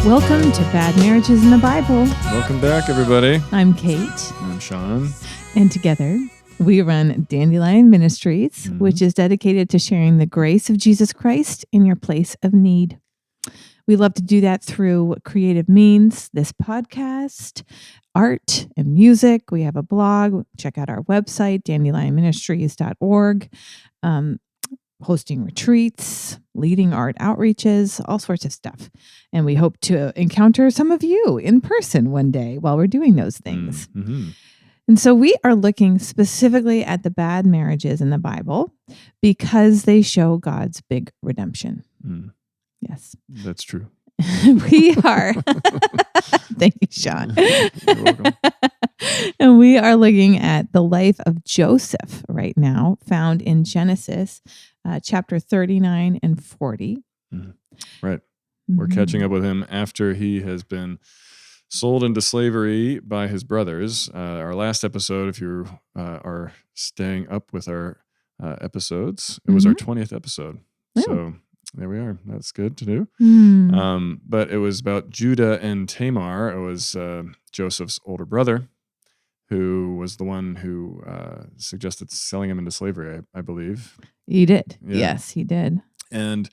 Welcome to Bad Marriages in the Bible. Welcome back, everybody. I'm Kate. I'm Sean. And together we run Dandelion Ministries, which is dedicated to sharing the grace of Jesus Christ in your place of need. We love to do that through creative means, this podcast, art and music. We have a blog. Check out our website, dandelionministries.org. Hosting retreats, leading art outreaches, all sorts of stuff. And we hope to encounter some of you in person one day while we're doing those things. Mm-hmm. And so we are looking specifically at the bad marriages in the Bible because they show God's big redemption. Yes. That's true. We are. Thank you, Sean. You're welcome. And we are looking at the life of Joseph right now, found in Genesis chapter 39 and 40. Right. We're catching up with him after he has been sold into slavery by his brothers. Our last episode, if you are staying up with our episodes, it was our 20th episode. Oh. So there we are. That's good to do. But it was about Judah and Tamar. It was Joseph's older brother, who was the one who suggested selling him into slavery, I believe. He did. Yeah. Yes, he did. And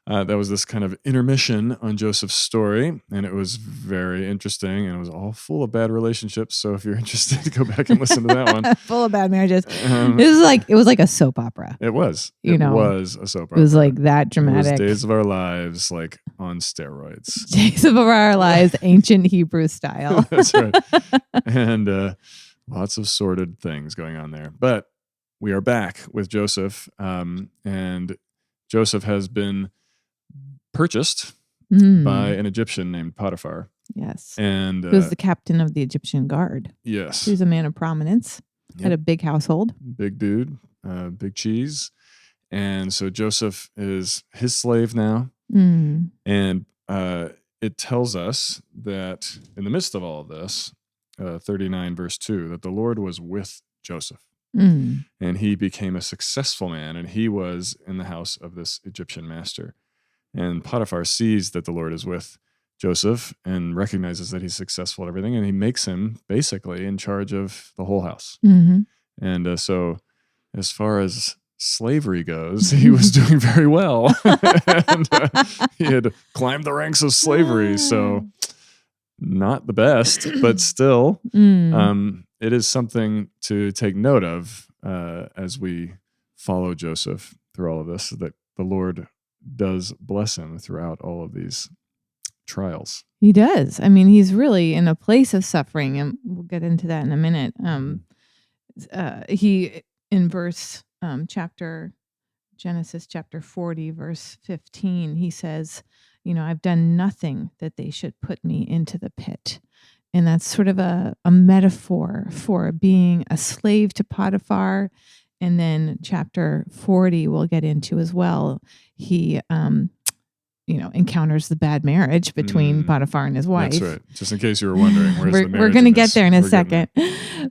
that was this kind of intermission on Joseph's story, and it was very interesting, and it was all full of bad relationships. So if you're interested, go back and listen to that one. Full of bad marriages. It was like a soap opera. It was. It was a soap opera. It was like that dramatic. It was Days of Our Lives, like on steroids. Days of Our Lives, ancient Hebrew style. That's right. And lots of sordid things going on there. But we are back with Joseph, and Joseph has been purchased by an Egyptian named Potiphar. Yes. And he was the captain of the Egyptian guard. Yes. He was a man of prominence, had a big household. Big dude, big cheese. And so Joseph is his slave now. And it tells us that in the midst of all of this, 39 verse 2, that the Lord was with Joseph. And he became a successful man, and he was in the house of this Egyptian master. And Potiphar sees that the Lord is with Joseph and recognizes that he's successful at everything, and he makes him basically in charge of the whole house. And so as far as slavery goes, he was doing very well. And he had climbed the ranks of slavery, so not the best, but still, it is something to take note of as we follow Joseph through all of this, that the Lord does bless him throughout all of these trials. He does. I mean, he's really in a place of suffering, and we'll get into that in a minute. He, in Genesis chapter 40, verse 15, he says, I've done nothing that they should put me into the pit. And that's sort of a metaphor for being a slave to Potiphar. And then chapter 40 we'll get into as well. He, encounters the bad marriage between Potiphar and his wife. That's right. Just in case you were wondering, where's the marriage? We're going to get there in a second.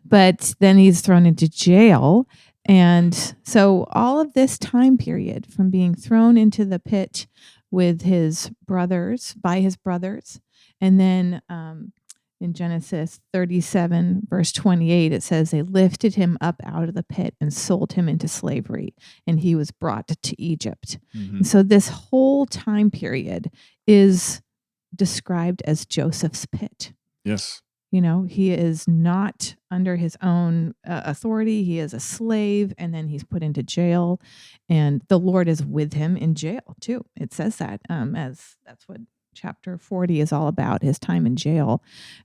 But then he's thrown into jail. And so all of this time period from being thrown into the pit with by his brothers, and then in Genesis 37, verse 28, it says they lifted him up out of the pit and sold him into slavery, and he was brought to Egypt. And so this whole time period is described as Joseph's pit. Yes. He is not under his own authority. He is a slave, and then he's put into jail, and the Lord is with him in jail too. It says that as that's what chapter 40 is all about, his time in jail.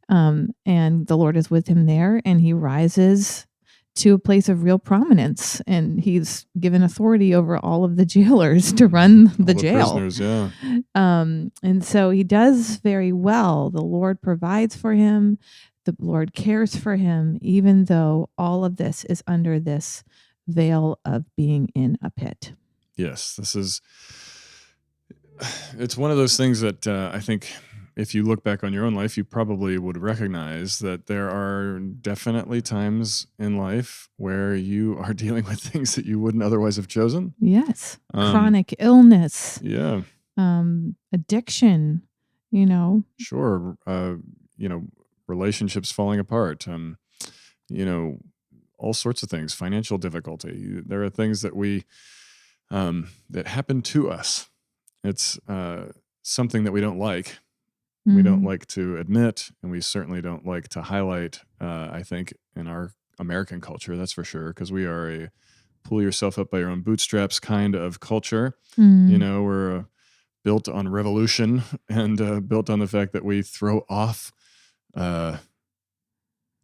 And the Lord is with him there, and he rises to a place of real prominence, and he's given authority over all of the jailers to run the jail. Prisoners, yeah. And so he does very well. The Lord provides for him. The Lord cares for him, even though all of this is under this veil of being in a pit. Yes, it's one of those things that I think if you look back on your own life, you probably would recognize that there are definitely times in life where you are dealing with things that you wouldn't otherwise have chosen. Yes. Chronic illness. Yeah. Addiction, you know? Sure. Relationships falling apart, all sorts of things, financial difficulty. There are things that that happen to us. It's something that we don't like. We don't like to admit, and we certainly don't like to highlight, I think, in our American culture, that's for sure, because we are a pull yourself up by your own bootstraps kind of culture. We're built on revolution and built on the fact that we throw off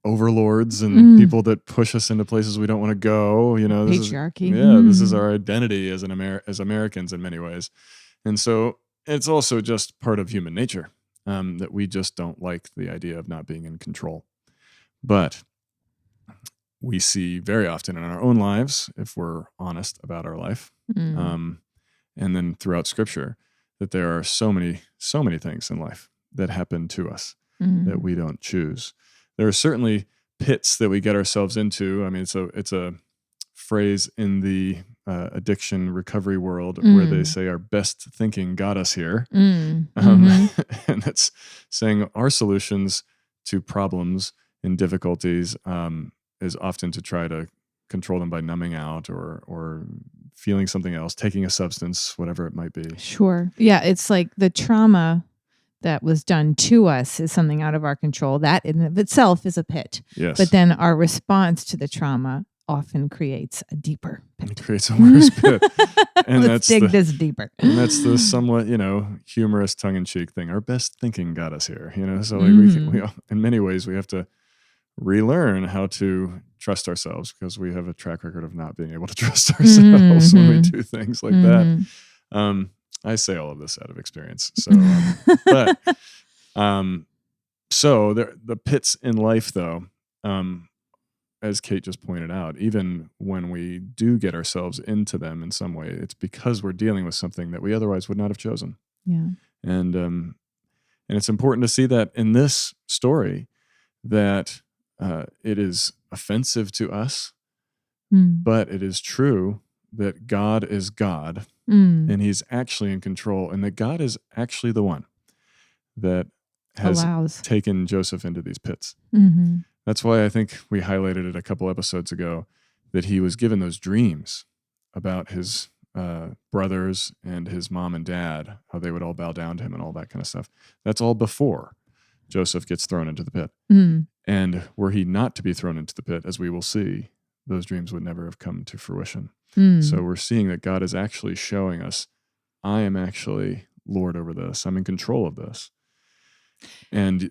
overlords and people that push us into places we don't want to go. Patriarchy. This is our identity as as Americans in many ways. And so it's also just part of human nature that we just don't like the idea of not being in control. But we see very often in our own lives, if we're honest about our life, and then throughout Scripture, that there are so many things in life that happen to us that we don't choose. There are certainly pits that we get ourselves into. I mean, it's a phrase in the addiction recovery world where they say our best thinking got us here. And that's saying our solutions to problems and difficulties is often to try to control them by numbing out or feeling something else, taking a substance, whatever it might be. Sure. Yeah, it's like the trauma that was done to us is something out of our control. That in of itself is a pit. Yes. But then our response to the trauma often creates a deeper pit. It creates a worse pit. And Let's dig this deeper. And that's the somewhat, humorous tongue-in-cheek thing. Our best thinking got us here, So we in many ways, we have to relearn how to trust ourselves because we have a track record of not being able to trust ourselves when we do things like that. I say all of this out of experience. So, the pits in life, though, as Kate just pointed out, even when we do get ourselves into them in some way, it's because we're dealing with something that we otherwise would not have chosen. Yeah. And it's important to see that in this story that it is offensive to us, but it is true that God is God and he's actually in control, and that God is actually the one that has taken Joseph into these pits. That's why I think we highlighted it a couple episodes ago that he was given those dreams about his brothers and his mom and dad, how they would all bow down to him and all that kind of stuff. That's all before Joseph gets thrown into the pit. And were he not to be thrown into the pit, as we will see, those dreams would never have come to fruition. So we're seeing that God is actually showing us, I am actually Lord over this. I'm in control of this. And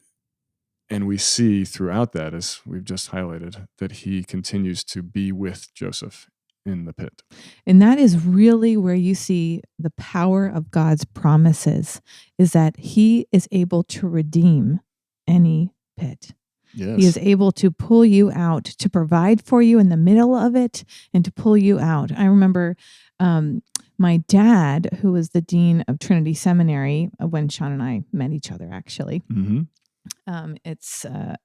we see throughout that, as we've just highlighted, that he continues to be with Joseph in the pit. And that is really where you see the power of God's promises, is that he is able to redeem any pit. Yes. He is able to pull you out, to provide for you in the middle of it, and to pull you out. I remember my dad, who was the dean of Trinity Seminary, when Sean and I met each other, actually. It's a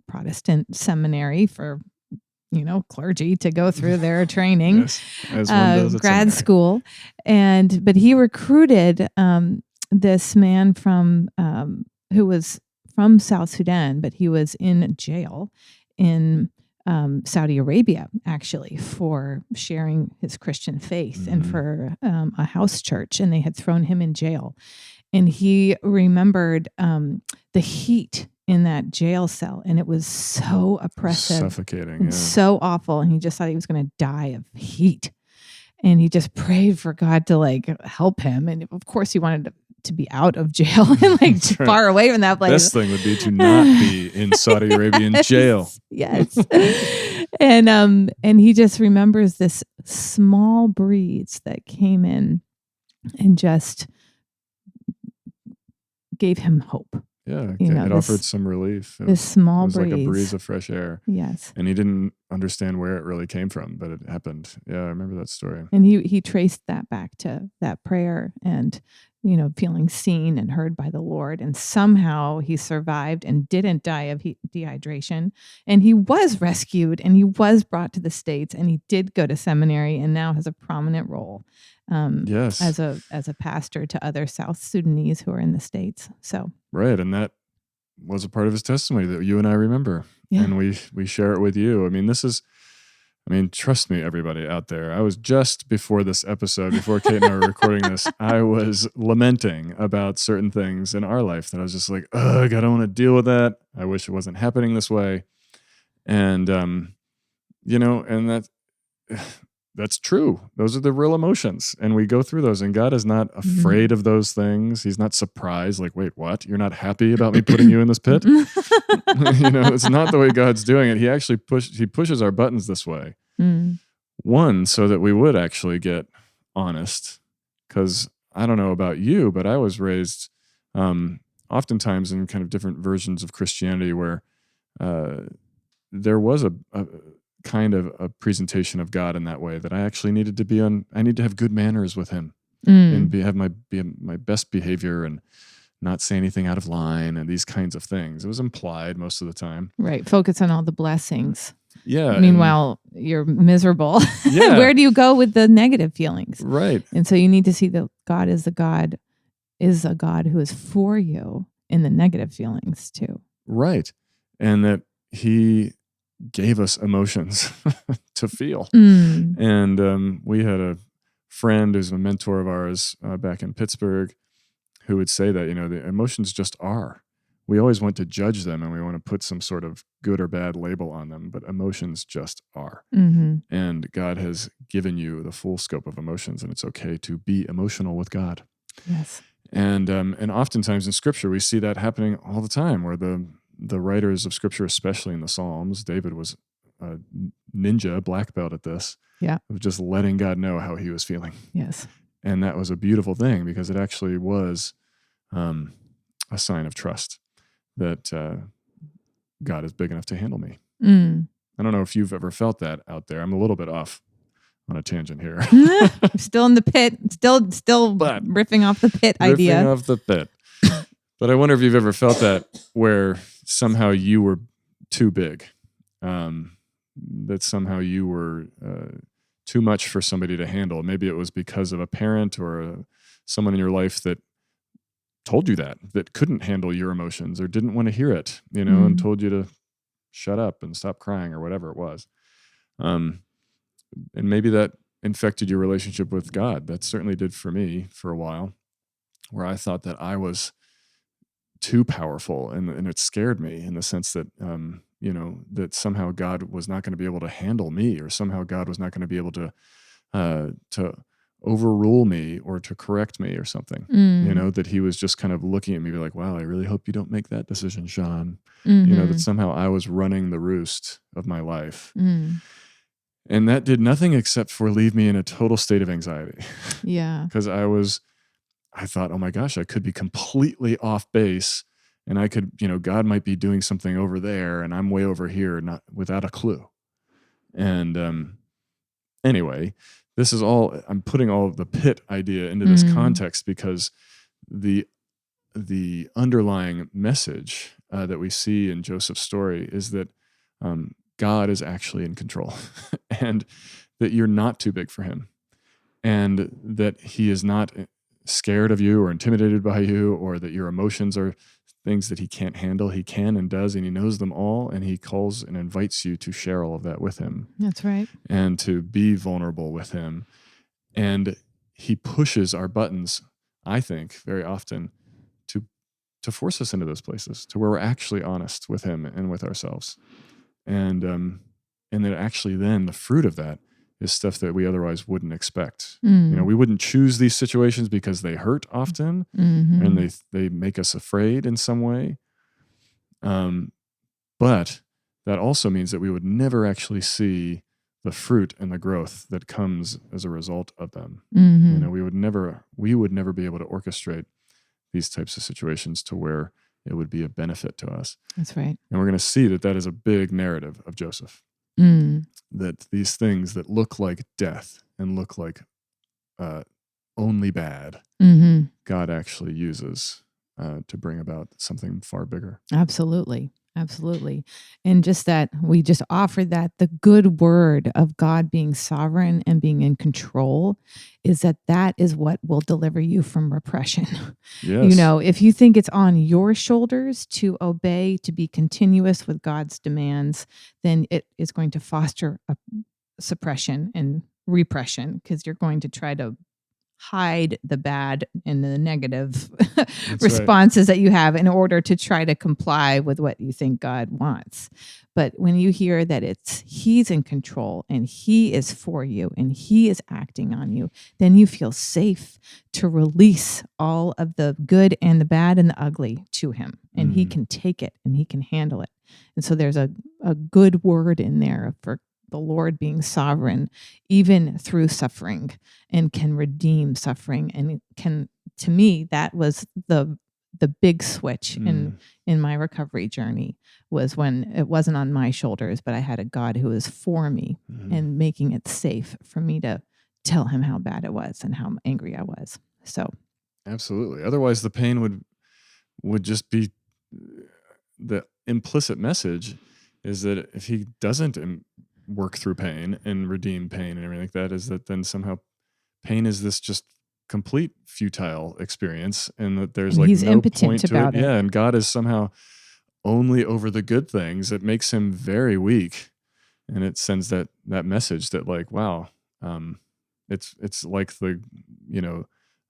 Protestant seminary for, clergy to go through their training, yes, as one does at grad seminary. school. But he recruited this man who was from South Sudan, but he was in jail in Saudi Arabia, actually, for sharing his Christian faith and for a house church. And they had thrown him in jail. And he remembered the heat in that jail cell. And it was so oppressive. Suffocating. And so awful. And he just thought he was going to die of heat. And he just prayed for God to help him. And of course he wanted to be out of jail and far away from that place. Best thing would be to not be in Saudi Arabian jail. Yes. And he just remembers this small breeze that came in and just gave him hope. Yeah, it offered some relief. This small breeze. It was like a breeze of fresh air. Yes. And he didn't understand where it really came from, but it happened. Yeah, I remember that story. And he traced that back to that prayer and feeling seen and heard by the Lord. And somehow he survived and didn't die of dehydration. And he was rescued and he was brought to the States and he did go to seminary and now has a prominent role Yes. as a pastor to other South Sudanese who are in the States. So right. And that was a part of his testimony that you and I remember. Yeah. And we share it with you. I mean, trust me, everybody out there. I was just before this episode, before Kate and I were recording this, I was lamenting about certain things in our life that I was just like, ugh, I don't want to deal with that. I wish it wasn't happening this way. And, and that's true. Those are the real emotions. And we go through those. And God is not afraid of those things. He's not surprised, like, wait, what? You're not happy about me putting you in this pit? It's not the way God's doing it. He actually pushes our buttons this way. One, so that we would actually get honest. Because I don't know about you, but I was raised oftentimes in kind of different versions of Christianity where there was a kind of a presentation of God in that way that I actually needed to I need to have good manners with him and have my best behavior and not say anything out of line and these kinds of things. It was implied most of the time. Right. Focus on all the blessings. Yeah. Meanwhile, you're miserable. Yeah. Where do you go with the negative feelings? Right. And so you need to see that God is a God who is for you in the negative feelings too. Right. And that he gave us emotions to feel. And we had a friend who's a mentor of ours back in Pittsburgh who would say that, the emotions just are. We always want to judge them and we want to put some sort of good or bad label on them, but emotions just are. And God has given you the full scope of emotions, and it's okay to be emotional with God. Yes. And oftentimes in Scripture, we see that happening all the time, where the writers of Scripture, especially in the Psalms, David was a ninja, black belt at this, of just letting God know how he was feeling. Yes. And that was a beautiful thing because it actually was a sign of trust that God is big enough to handle me. I don't know if you've ever felt that out there. I'm a little bit off on a tangent here. I'm still in the pit, still riffing off the pit idea. Riffing off the pit. But I wonder if you've ever felt that where somehow you were too big, that somehow you were too much for somebody to handle. Maybe it was because of a parent or someone in your life that told you that couldn't handle your emotions or didn't want to hear it, and told you to shut up and stop crying or whatever it was. And maybe that infected your relationship with God. That certainly did for me for a while, where I thought that I was too powerful, and it scared me in the sense that that somehow God was not going to be able to handle me, or somehow God was not going to be able to overrule me or to correct me or something. That he was just kind of looking at me like, wow, I really hope you don't make that decision, Sean. That somehow I was running the roost of my life. And that did nothing except for leave me in a total state of anxiety. Yeah. Because I thought, oh my gosh, I could be completely off base, and I could, God might be doing something over there and I'm way over here, not without a clue. And anyway, this is all, I'm putting all of the pit idea into this context because the underlying message that we see in Joseph's story is that God is actually in control and that you're not too big for him, and that he is not scared of you or intimidated by you, or that your emotions are things that he can't handle. He can and does, and he knows them all, and he calls and invites you to share all of that with him. That's right. And to be vulnerable with him. And he pushes our buttons, I think, very often to force us into those places, to where we're actually honest with him and with ourselves. And that actually then the fruit of that is stuff that we otherwise wouldn't expect. We wouldn't choose these situations because they hurt often, and they make us afraid in some way. But that also means that we would never actually see the fruit and the growth that comes as a result of them. We would never be able to orchestrate these types of situations to where it would be a benefit to us. That's right. And we're going to see that is a big narrative of Joseph. That these things that look like death and look like only bad, God actually uses to bring about something far bigger. Absolutely. Absolutely. And just that we just offered that the good word of God being sovereign and being in control is that is what will deliver you from repression. Yes. If you think it's on your shoulders to obey, to be continuous with God's demands, then it is going to foster a suppression and repression because you're going to try to hide the bad and the negative responses that you have in order to try to comply with what you think God wants. But when you hear that he's in control and he is for you and he is acting on you, then you feel safe to release all of the good and the bad and the ugly to him. And he can take it and he can handle it. And so there's a good word in there for the Lord being sovereign, even through suffering, and can redeem suffering. And to me, that was the big switch in my recovery journey, was when it wasn't on my shoulders, but I had a God who was for me and making it safe for me to tell him how bad it was and how angry I was. So absolutely. Otherwise the pain would just be, the implicit message is that if he doesn't work through pain and redeem pain and everything like that, is that then somehow pain is this just complete futile experience, and that there's he's no impotent point to about it. Yeah, and God is somehow only over the good things. It makes him very weak, and it sends that message that like, wow, it's like the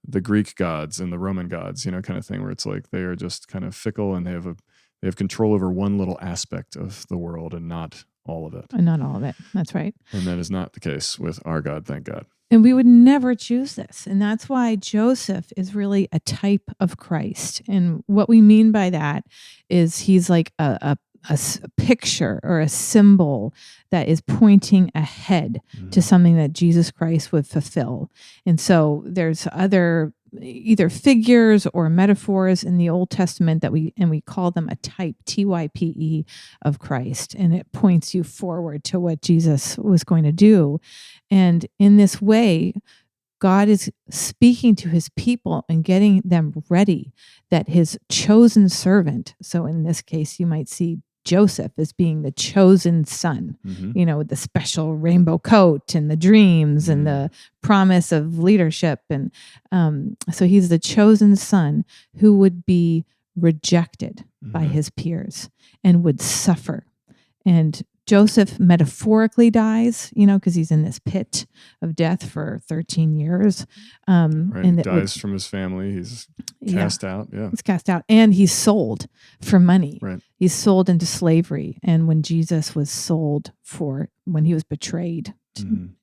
the Greek gods and the Roman gods, kind of thing, where it's like they are just kind of fickle and they have control over one little aspect of the world and not all of it. And not all of it. That's right. And that is not the case with our God, thank God. And we would never choose this. And that's why Joseph is really a type of Christ. And what we mean by that is he's like a picture or a symbol that is pointing ahead to something that Jesus Christ would fulfill. And so there's other either figures or metaphors in the Old Testament that we call them a type, TYPE, of Christ, and it points you forward to what Jesus was going to do. And in this way, God is speaking to his people and getting them ready, that his chosen servant, so in this case, you might see Joseph as being the chosen son, with the special rainbow coat and the dreams and the promise of leadership. And so he's the chosen son who would be rejected by his peers and would suffer. And Joseph metaphorically dies, because he's in this pit of death for 13 years. And he dies from his family. He's cast out. Yeah. He's cast out, and he's sold for money. Right. He's sold into slavery. And when Jesus was when he was betrayed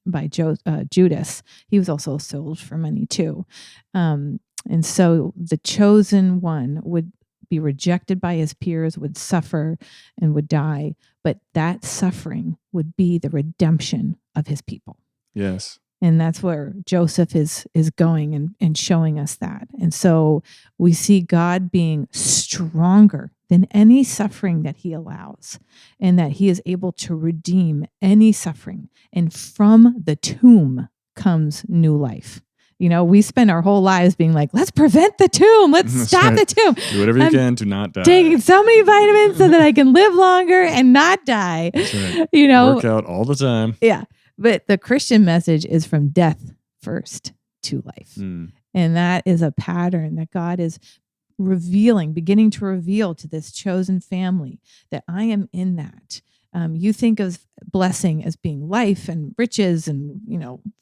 by Judas, he was also sold for money too. And so the chosen one would be rejected by his peers, would suffer and would die, but that suffering would be the redemption of his people. Yes. And that's where Joseph is going and showing us that. And so we see God being stronger than any suffering that he allows, and that he is able to redeem any suffering. And from the tomb comes new life. We spend our whole lives being like, let's prevent the tomb. Let's stop the tomb. Do whatever you can to not die. Taking so many vitamins so that I can live longer and not die. That's right. Work out all the time. Yeah. But the Christian message is from death first to life. And that is a pattern that God is beginning to reveal to this chosen family, that I am in that. You think of blessing as being life and riches and,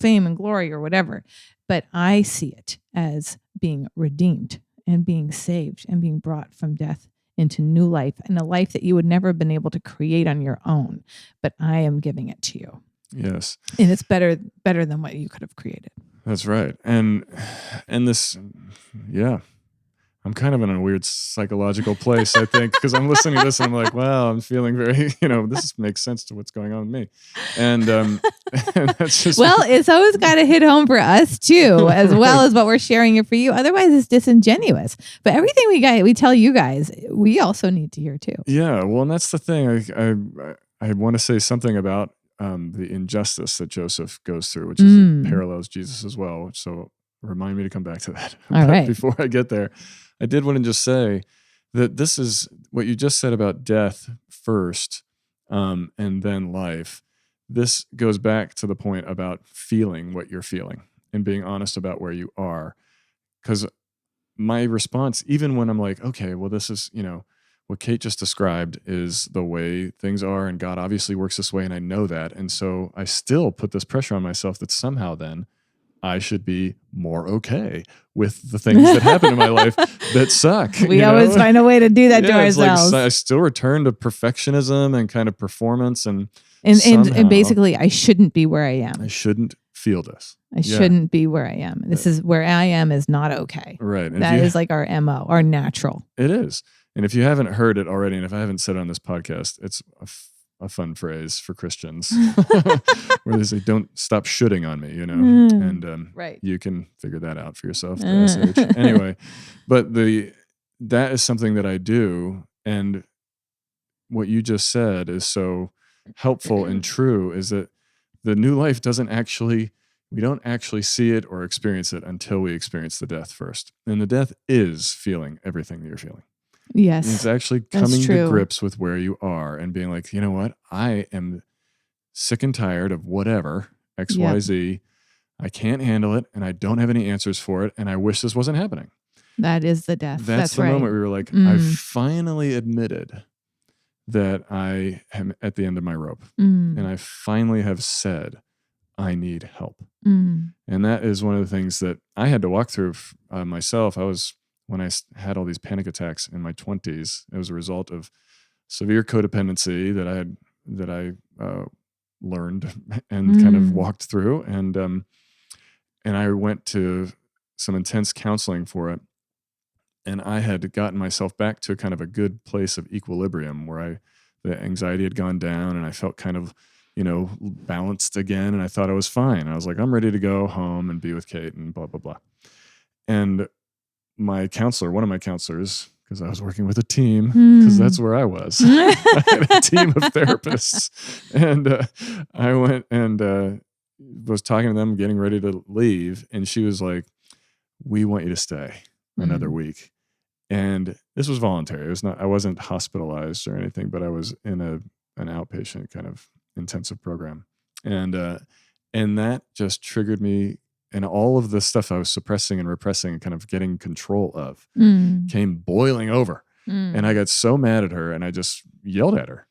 fame and glory or whatever. But I see it as being redeemed and being saved and being brought from death into new life, and a life that you would never have been able to create on your own. But I am giving it to you. Yes. And it's better than what you could have created. That's right. And this, yeah. I'm kind of in a weird psychological place, I think, because I'm listening to this and I'm like, wow, I'm feeling very, this makes sense to what's going on with me. And that's just... Well, it's always got to hit home for us too, as well as what we're sharing it for you. Otherwise, it's disingenuous. But everything we tell you guys, we also need to hear too. Yeah, well, and that's the thing. I want to say something about the injustice that Joseph goes through, which is parallels Jesus as well. So remind me to come back to that. All right. Before I get there, I did want to just say that this is what you just said about death first, and then life. This goes back to the point about feeling what you're feeling and being honest about where you are. Because my response, even when I'm like, okay, well, this is, what Kate just described is the way things are, and God obviously works this way, and I know that. And so I still put this pressure on myself that somehow then I should be more okay with the things that happen in my life that suck. We always find a way to do that to ourselves. Like I still return to perfectionism and kind of performance and basically I shouldn't be where I am. I shouldn't feel this. I shouldn't be where I am. This is where I am is not okay. Right. And that is like our MO, our natural. It is. And if you haven't heard it already, and if I haven't said it on this podcast, it's a fun phrase for Christians where they say, don't stop shoulding on me, and right. You can figure that out for yourself. Anyway, but that is something that I do. And what you just said is so helpful and true, is that the new life we don't actually see it or experience it until we experience the death first. And the death is feeling everything that you're feeling. Yes. It's actually coming to grips with where you are and being like, you know what? I am sick and tired of whatever, XYZ. Yep. I can't handle it, and I don't have any answers for it, and I wish this wasn't happening. That is the death. That's the right. moment we were like, I finally admitted that I am at the end of my rope. And I finally have said, I need help. And that is one of the things that I had to walk through myself. When I had all these panic attacks in my 20s, it was a result of severe codependency that I learned and kind of walked through. And I went to some intense counseling for it. And I had gotten myself back to kind of a good place of equilibrium where the anxiety had gone down and I felt kind of, balanced again. And I thought I was fine. I was like, I'm ready to go home and be with Kate and blah, blah, blah. And my counselor, one of my counselors, because I was working with a team, because that's where I was. I had a team of therapists. And I went and was talking to them, getting ready to leave. And she was like, we want you to stay another week. And this was voluntary. I wasn't hospitalized or anything, but I was in an outpatient kind of intensive program. And that just triggered me. And all of the stuff I was suppressing and repressing and kind of getting control of came boiling over. And I got so mad at her and I just yelled at her.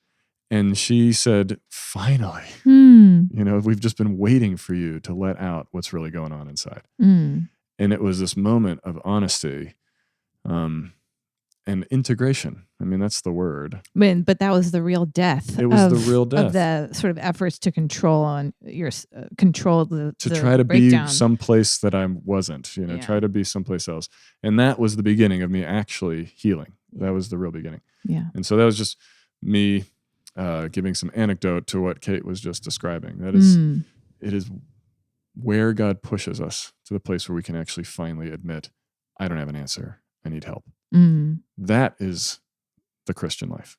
And she said, finally, we've just been waiting for you to let out what's really going on inside. And it was this moment of honesty and integration. I mean, that's the word. But that was the real death. It was the real death of the sort of efforts to control the try to breakdown. Be someplace that I wasn't. Try to be someplace else. And that was the beginning of me actually healing. That was the real beginning. Yeah. And so that was just me giving some anecdote to what Kate was just describing. That is, it is where God pushes us to the place where we can actually finally admit, I don't have an answer. I need help. That is the Christian life.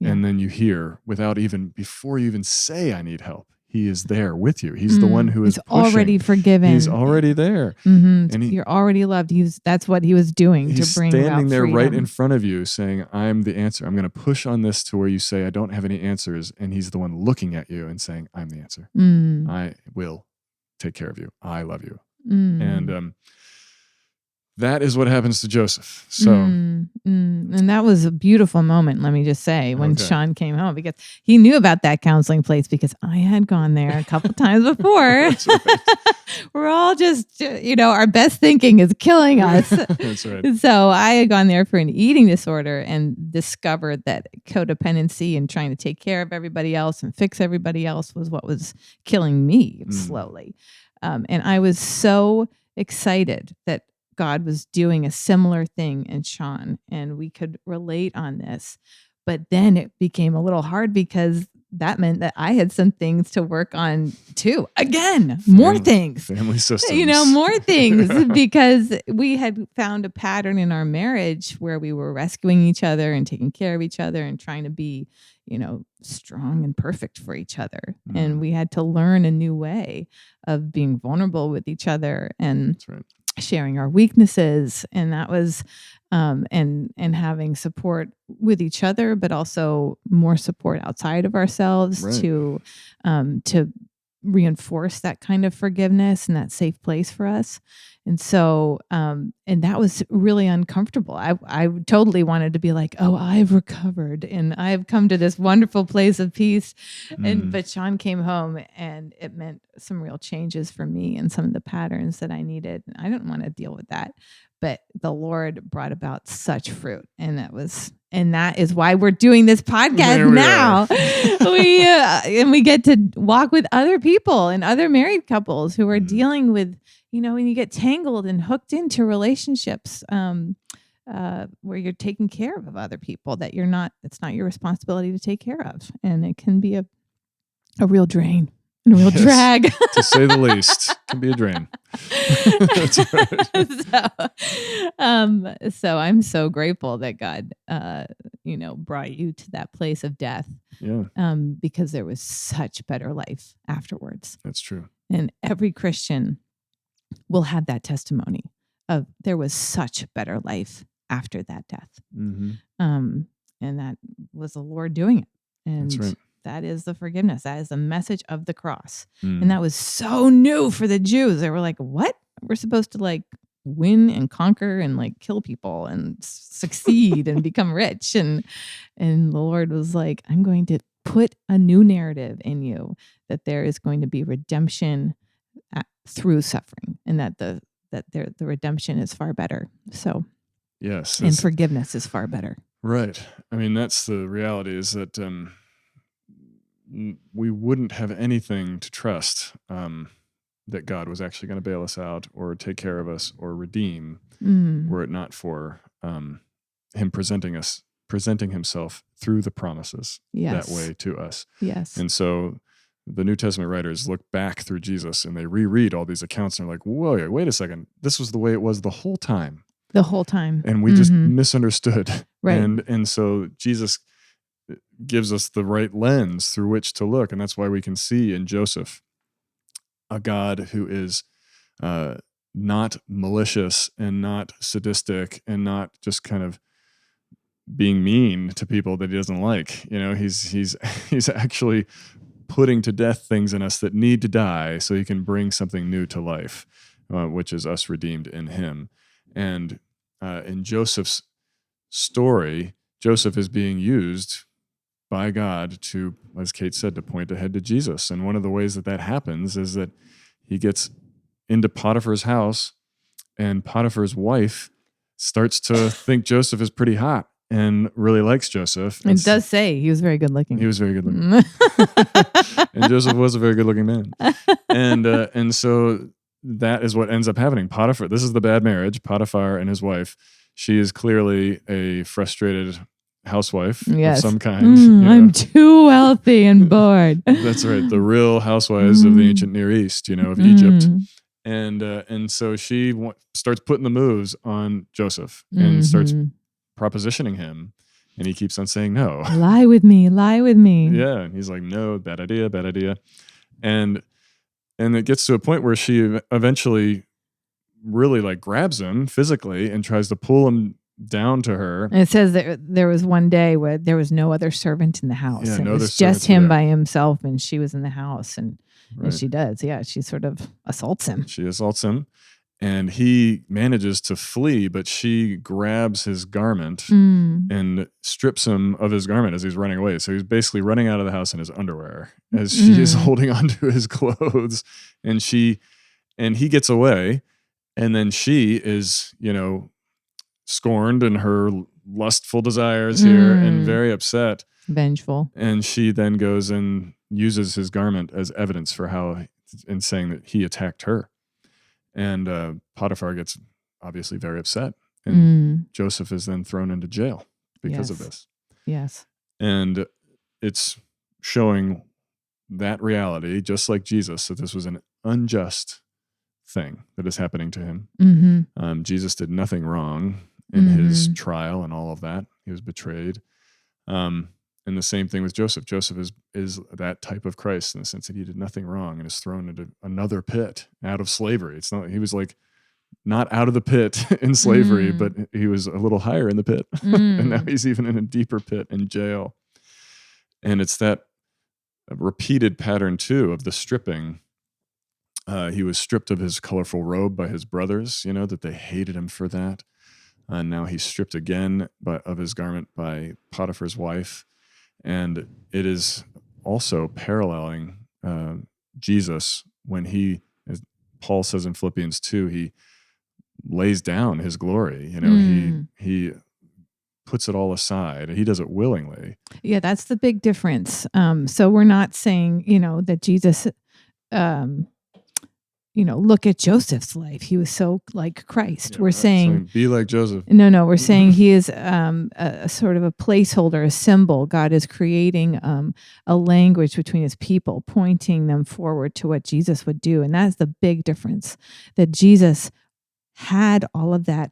Yeah. And then you hear, before you even say I need help, he is there with you. He's the one who is pushing. Already forgiven. He's already there. And you're already loved. That's what he was doing to bring about freedom. He's standing there right in front of you saying, I'm the answer. I'm going to push on this to where you say, I don't have any answers. And he's the one looking at you and saying, I'm the answer. I will take care of you. I love you. And that is what happens to Joseph. So, and that was a beautiful moment, let me just say, when Sean came home, because he knew about that counseling place because I had gone there a couple times before. That's right. We're all just, our best thinking is killing us. That's right. So I had gone there for an eating disorder and discovered that codependency and trying to take care of everybody else and fix everybody else was what was killing me slowly. And I was so excited that God was doing a similar thing in Sean and we could relate on this. But then it became a little hard because that meant that I had some things to work on too. Again, more things. Family systems. More things because we had found a pattern in our marriage where we were rescuing each other and taking care of each other and trying to be, strong and perfect for each other. And we had to learn a new way of being vulnerable with each other and That's right. sharing our weaknesses. And that was, and having support with each other, but also more support outside of ourselves Right. to reinforce that kind of forgiveness and that safe place for us. And so, and that was really uncomfortable. I totally wanted to be like, oh, I've recovered and I've come to this wonderful place of peace. But Sean came home and it meant some real changes for me and some of the patterns that I needed. I didn't want to deal with that, but the Lord brought about such fruit. And that is why we're doing this podcast now. We get to walk with other people and other married couples who are dealing with, when you get tangled and hooked into relationships where you're taking care of other people that it's not your responsibility to take care of. And it can be a real drain and a real drag. To say the least. Can be a drain. That's right. So I'm so grateful that God, brought you to that place of death. Yeah. Because there was such better life afterwards. That's true. And every Christian will have that testimony of there was such better life after that death. Mm-hmm. And that was the Lord doing it. And that's right. That is the forgiveness. That is the message of the cross. And that was so new for the Jews. They were like, what? We're supposed to win and conquer and kill people and succeed and become rich. And the Lord was like, I'm going to put a new narrative in you that there is going to be redemption through suffering, and that the redemption is far better. So yes, and forgiveness is far better. Right. I mean, that's the reality, is that we wouldn't have anything to trust that God was actually going to bail us out or take care of us or redeem were it not for him presenting himself through the promises that way to us. Yes. And so the New Testament writers look back through Jesus and they reread all these accounts and they're like, whoa, wait a second. This was the way it was the whole time. And we just misunderstood. Right. And so Jesus gives us the right lens through which to look. And that's why we can see in Joseph a God who is not malicious and not sadistic and not just kind of being mean to people that he doesn't like. He's actually putting to death things in us that need to die so he can bring something new to life, which is us redeemed in him. And in Joseph's story, Joseph is being used by God to, as Kate said, to point ahead to Jesus. And one of the ways that happens is that he gets into Potiphar's house, and Potiphar's wife starts to think Joseph is pretty hot and really likes Joseph. It does say he was very good looking. He was very good looking. And Joseph was a very good looking man. And so that is what ends up happening. Potiphar, this is the bad marriage, Potiphar and his wife. She is clearly a frustrated housewife of some kind. I'm too wealthy and bored. That's right. The real housewives of the ancient Near East, of Egypt. And so she starts putting the moves on Joseph and starts propositioning him. And he keeps on saying no. Lie with me. Yeah. And he's like, no, bad idea. And it gets to a point where she eventually really grabs him physically and tries to pull him down to her. And it says that there was one day where there was no other servant in the house. Yeah, it was just him by himself, and she was in the house. And she does. Yeah, she sort of assaults him. She assaults him. And he manages to flee, but she grabs his garment and strips him of his garment as he's running away. So he's basically running out of the house in his underwear as she is holding onto his clothes. And he gets away. And then she is, scorned in her lustful desires here and very upset. Vengeful. And she then goes and uses his garment as evidence for and saying that he attacked her. And Potiphar gets obviously very upset. And Joseph is then thrown into jail because of this. Yes. And it's showing that reality, just like Jesus, that this was an unjust thing that is happening to him. Jesus did nothing wrong in his trial and all of that. He was betrayed. And the same thing with Joseph. Joseph is that type of Christ in the sense that he did nothing wrong and is thrown into another pit out of slavery. It's not, he was like not out of the pit in slavery, but he was a little higher in the pit. And now he's even in a deeper pit in jail. And it's that repeated pattern too of the stripping. He was stripped of his colorful robe by his brothers, that they hated him for that. And now he's stripped again of his garment by Potiphar's wife. And it is also paralleling Jesus when he, as Paul says in Philippians 2, he lays down his glory. He puts it all aside. He does it willingly. Yeah, that's the big difference. So we're not saying, that Jesus, look at Joseph's life. He was so like Christ. We're saying be like Joseph. No, we're saying he is a sort of a placeholder, a symbol. God is creating a language between his people, pointing them forward to what Jesus would do. And that's the big difference, that Jesus had all of that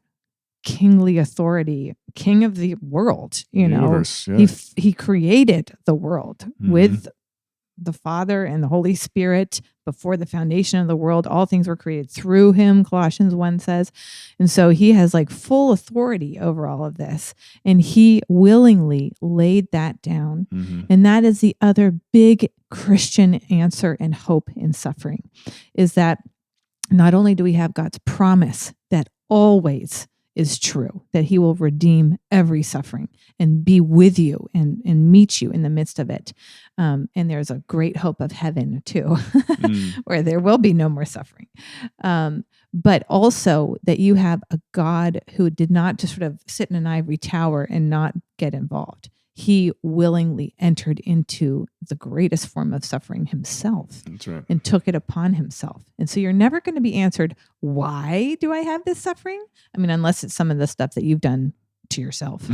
kingly authority, king of the world, Universe, yeah. He created the world with the Father and the Holy Spirit before the foundation of the world. All things were created through him, Colossians 1 says. And so he has like full authority over all of this. And he willingly laid that down. And that is the other big Christian answer and hope in suffering, is that not only do we have God's promise that always is true, that he will redeem every suffering and be with you and meet you in the midst of it. And there's a great hope of heaven too, where there will be no more suffering. But also that you have a God who did not just sort of sit in an ivory tower and not get involved. He willingly entered into the greatest form of suffering himself. That's right. And took it upon himself. And so you're never going to be answered, why do I have this suffering? I mean, unless it's some of the stuff that you've done to yourself.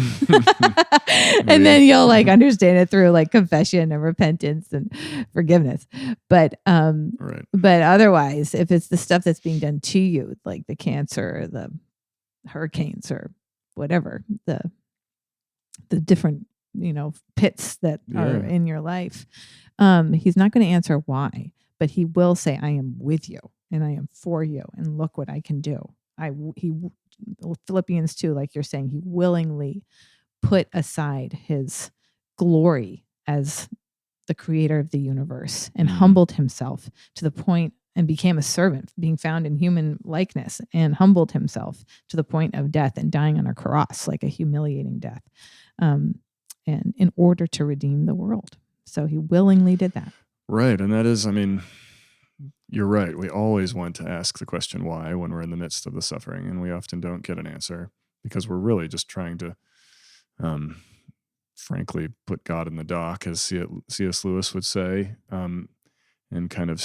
And then you'll like understand it through like confession and repentance and forgiveness. But but otherwise, if it's the stuff that's being done to you, like the cancer or the hurricanes or whatever, the different pits that are in your life. He's not going to answer why, but he will say, I am with you and I am for you. And look what I can do. Philippians 2, like you're saying, he willingly put aside his glory as the creator of the universe and humbled himself to the point and became a servant, being found in human likeness, and humbled himself to the point of death and dying on a cross, like a humiliating death. And in order to redeem the world. So he willingly did that. Right. And that is, I mean, you're right. We always want to ask the question why when we're in the midst of the suffering, and we often don't get an answer because we're really just trying to, frankly, put God in the dock, as C.S. Lewis would say, and kind of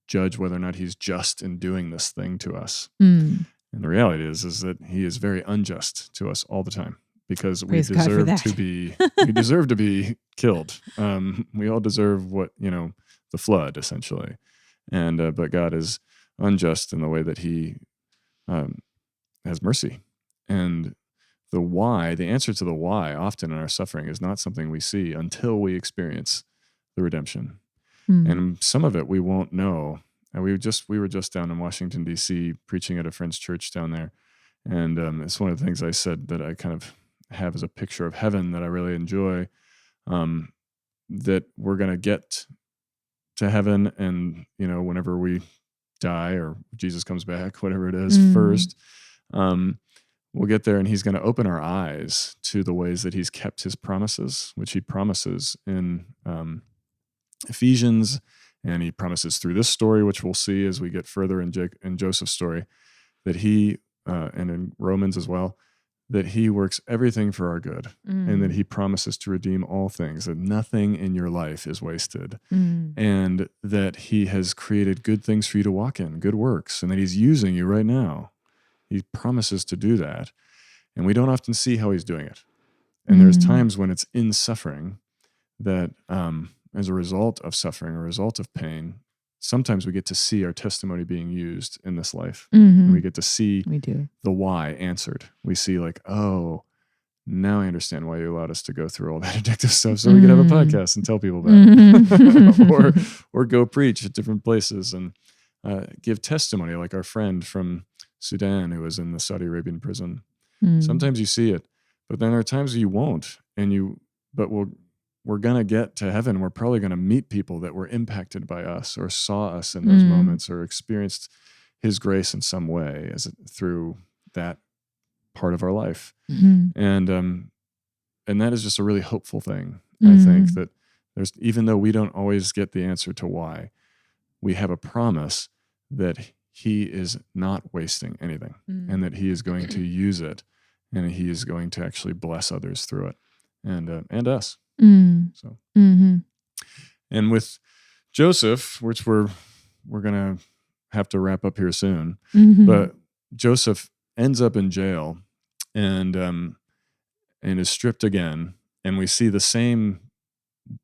judge whether or not he's just in doing this thing to us. And the reality is that he is very unjust to us all the time. Because we deserve to be killed. We all deserve the flood, essentially. And but God is unjust in the way that he has mercy. And the answer to the why often in our suffering is not something we see until we experience the redemption. And some of it we won't know. And we were just down in Washington, D.C. preaching at a friend's church down there. And it's one of the things I said that I kind of have as a picture of heaven that I really enjoy, that we're going to get to heaven. And, whenever we die or Jesus comes back, whatever it is first, we'll get there and he's going to open our eyes to the ways that he's kept his promises, which he promises in Ephesians. And he promises through this story, which we'll see as we get further in Joseph's story, that he, and in Romans as well, that he works everything for our good, and that he promises to redeem all things, that nothing in your life is wasted, and that he has created good things for you to walk in, good works, and that he's using you right now. He promises to do that, and we don't often see how he's doing it. And there's times when it's in suffering that as a result of suffering, a result of pain, sometimes we get to see our testimony being used in this life. And we get to see the why answered. We see like, oh, now I understand why you allowed us to go through all that addictive stuff so we could have a podcast and tell people about it. or go preach at different places and give testimony, like our friend from Sudan who was in the Saudi Arabian prison. Sometimes you see it, but then there are times you won't, but we're going to get to heaven. We're probably going to meet people that were impacted by us or saw us in those moments or experienced his grace in some way through that part of our life. And that is just a really hopeful thing. I think that even though we don't always get the answer to why, we have a promise that he is not wasting anything and that he is going to use it and he is going to actually bless others through it and us. So, and with Joseph, which we're going to have to wrap up here soon, but Joseph ends up in jail and is stripped again. And we see the same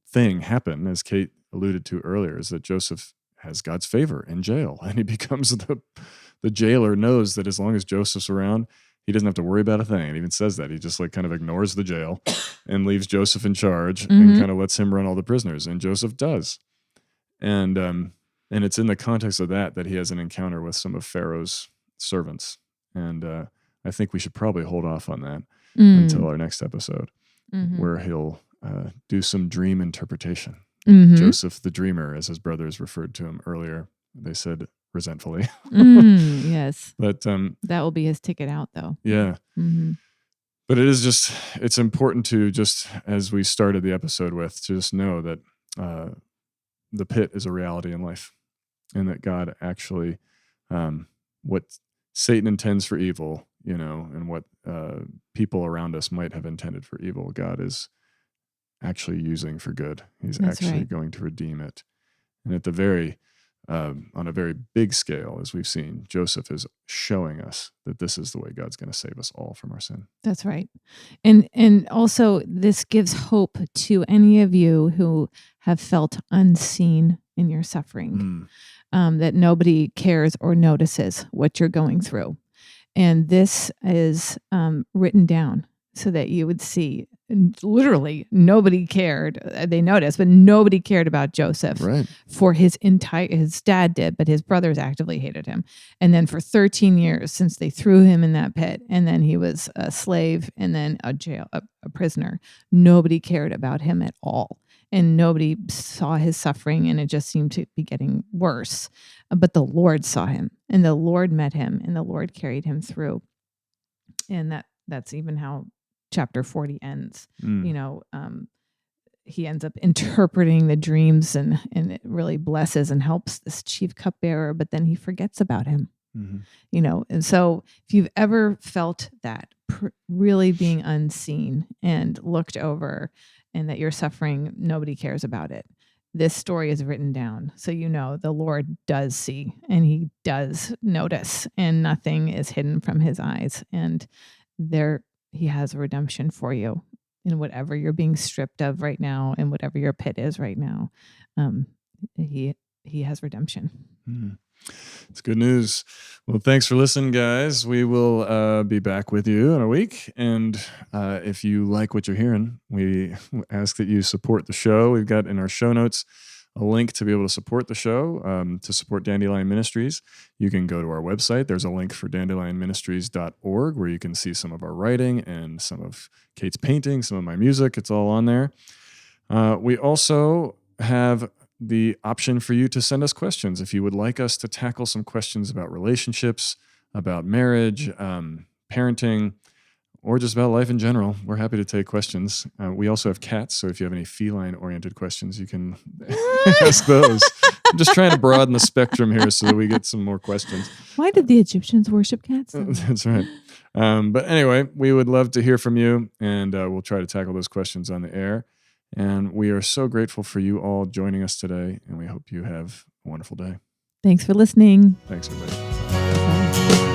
thing happen as Kate alluded to earlier, is that Joseph has God's favor in jail, and he becomes the jailer knows that as long as Joseph's around, he doesn't have to worry about a thing. It even says that he just like kind of ignores the jail and leaves Joseph in charge and kind of lets him run all the prisoners. And Joseph does. And it's in the context of that he has an encounter with some of Pharaoh's servants. And I think we should probably hold off on that until our next episode, where he'll do some dream interpretation. Joseph the dreamer, as his brothers referred to him earlier. They said resentfully. Yes. But that will be his ticket out, though. Yeah. But it's important to, just as we started the episode with, to just know that the pit is a reality in life, and that God actually, what Satan intends for evil, and what people around us might have intended for evil, God is actually using for good. He's going to redeem it. And at the on a very big scale, as we've seen, Joseph is showing us that this is the way God's going to save us all from our sin. That's right. And also this gives hope to any of you who have felt unseen in your suffering, that nobody cares or notices what you're going through. And this is written down so that you would see. Literally, nobody cared. They noticed, but nobody cared about Joseph for his dad did, but his brothers actively hated him. And then for 13 years, since they threw him in that pit, and then he was a slave and then a prisoner, nobody cared about him at all. And nobody saw his suffering, and it just seemed to be getting worse. But the Lord saw him, and the Lord met him, and the Lord carried him through. And that's even how chapter 40 ends. He ends up interpreting the dreams, and it really blesses and helps this chief cupbearer, but then he forgets about him. And so if you've ever felt that really being unseen and looked over, and that you're suffering, nobody cares about it, this story is written down. So the Lord does see, and he does notice, and nothing is hidden from his eyes. And he has a redemption for you in whatever you're being stripped of right now, and whatever your pit is right now. He has redemption. It's good news. Well, thanks for listening, guys. We will be back with you in a week. And if you like what you're hearing, we ask that you support the show. We've got in our show notes a link to be able to support the show, to support Dandelion Ministries. You can go to our website. There's a link for dandelionministries.org where you can see some of our writing and some of Kate's painting, some of my music. It's all on there. We also have the option for you to send us questions. If you would like us to tackle some questions about relationships, about marriage, parenting, or just about life in general, we're happy to take questions. We also have cats, so if you have any feline-oriented questions, you can ask those. I'm just trying to broaden the spectrum here so that we get some more questions. Why did the Egyptians worship cats? That's right. But anyway, we would love to hear from you, and we'll try to tackle those questions on the air. And we are so grateful for you all joining us today, and we hope you have a wonderful day. Thanks for listening. Thanks, everybody. Bye.